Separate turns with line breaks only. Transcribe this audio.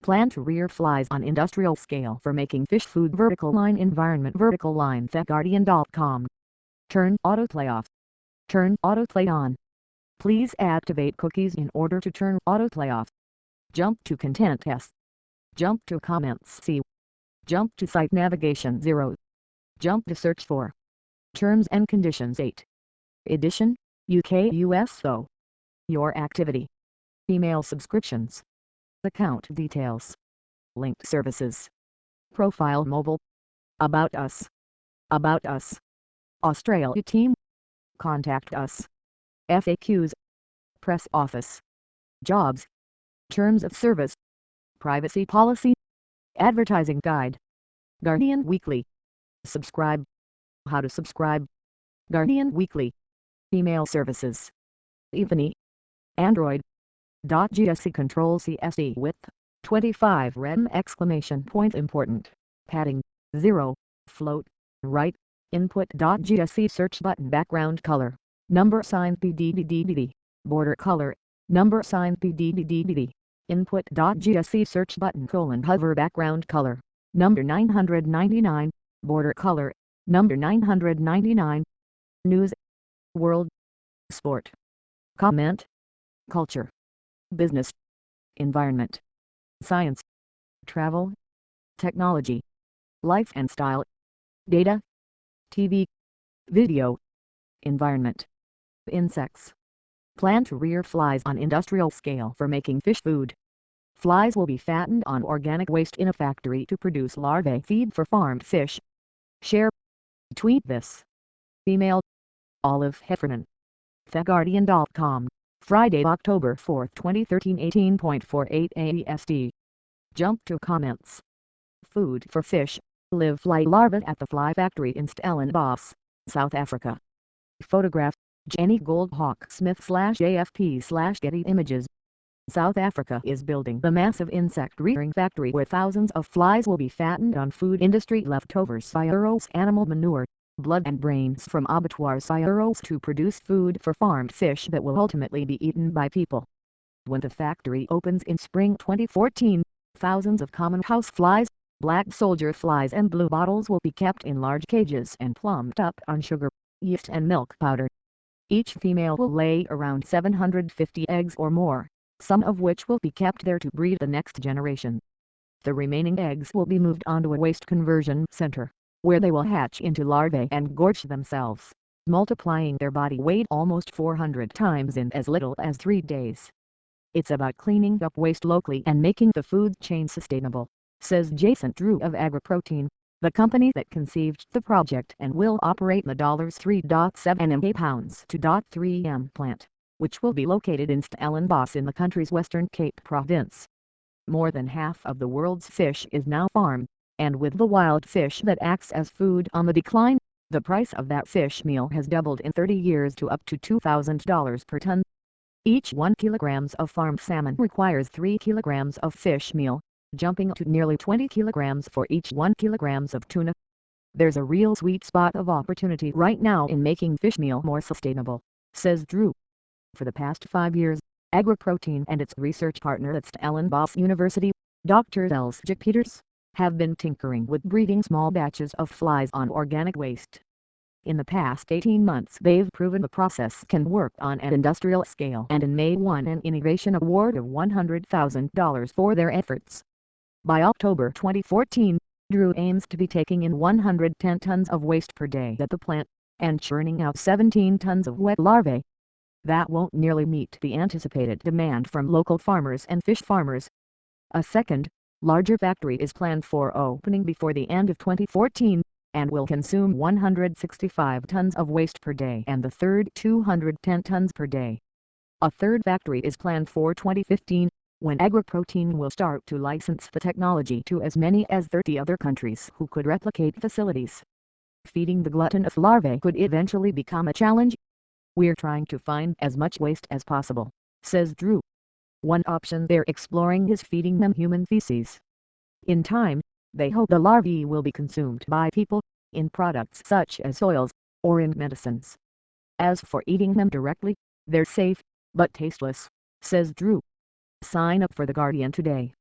Plan to rear flies on industrial scale for making fish food. Vertical line environment. Vertical line. TheGuardian.com. Turn autoplay off. Turn autoplay on. Please activate cookies in order to turn autoplay off. Jump to Content S. Jump to Comments C. Jump to Site Navigation 0. Jump to Search for Terms and Conditions 8. Edition, UK USO. Your activity. Email subscriptions. Account details. Linked services. Profile mobile. About us. About us. Australia team. Contact us. FAQs. Press office. Jobs. Terms of service. Privacy policy. Advertising guide. Guardian Weekly. Subscribe. How to subscribe. Guardian Weekly. Email services. Ebony. Android. .gsc control CSD width 25 rem exclamation point important padding 0 float right input.gsc search button background color number sign PDDDD border color number sign PDDDD input.gsc search button colon hover background color number 999 border color number 999 news world sport comment culture business, environment, science, travel, technology, life and style, data, TV, video, environment, insects. Plan to rear flies on industrial scale for making fish food. Flies will be fattened on organic waste in a factory to produce larvae feed for farmed fish. Share. Tweet this. Email. Olive Heffernan. TheGuardian.com. Friday, October 4, 2013, 18.48 AEST. Jump to comments. Food for fish. Live fly larvae at the fly factory in Stellenbosch, South Africa. Photograph. Jenny Goldhawk Smith /AFP/Getty Images. South Africa is building a massive insect rearing factory where thousands of flies will be fattened on food industry leftovers via animal manure, blood and brains from abattoirs to produce food for farmed fish that will ultimately be eaten by people. When the factory opens in spring 2014, thousands of common house flies, black soldier flies and blue bottles will be kept in large cages and plumbed up on sugar, yeast and milk powder. Each female will lay around 750 eggs or more, some of which will be kept there to breed the next generation. The remaining eggs will be moved onto a waste conversion center, where they will hatch into larvae and gorge themselves, multiplying their body weight almost 400 times in as little as 3 days. It's about cleaning up waste locally and making the food chain sustainable, says Jason Drew of AgriProtein, the company that conceived the project and will operate the $3.7 pounds to $3 plant, which will be located in Stellenbosch in the country's Western Cape province. More than half of the world's fish is now farmed, and with the wild fish that acts as food on the decline, the price of that fish meal has doubled in 30 years to up to $2,000 per ton. Each 1 kilogram of farmed salmon requires 3 kilograms of fish meal, jumping to nearly 20 kilograms for each 1 kilogram of tuna. There's a real sweet spot of opportunity right now in making fish meal more sustainable, says Drew. For the past 5 years, AgriProtein and its research partner at Stellenbosch University, Dr. Elsje Peters, have been tinkering with breeding small batches of flies on organic waste. In the past 18 months they've proven the process can work on an industrial scale and in May won an innovation award of $100,000 for their efforts. By October 2014, Drew aims to be taking in 110 tons of waste per day at the plant, and churning out 17 tons of wet larvae. That won't nearly meet the anticipated demand from local farmers and fish farmers. A second, larger factory is planned for opening before the end of 2014, and will consume 165 tons of waste per day and the third 210 tons per day. A third factory is planned for 2015, when AgriProtein will start to license the technology to as many as 30 other countries who could replicate facilities. Feeding the gluttonous larvae could eventually become a challenge. We're trying to find as much waste as possible, says Drew. One option they're exploring is feeding them human feces. In time, they hope the larvae will be consumed by people, in products such as oils, or in medicines. As for eating them directly, they're safe, but tasteless, says Drew. Sign up for The Guardian today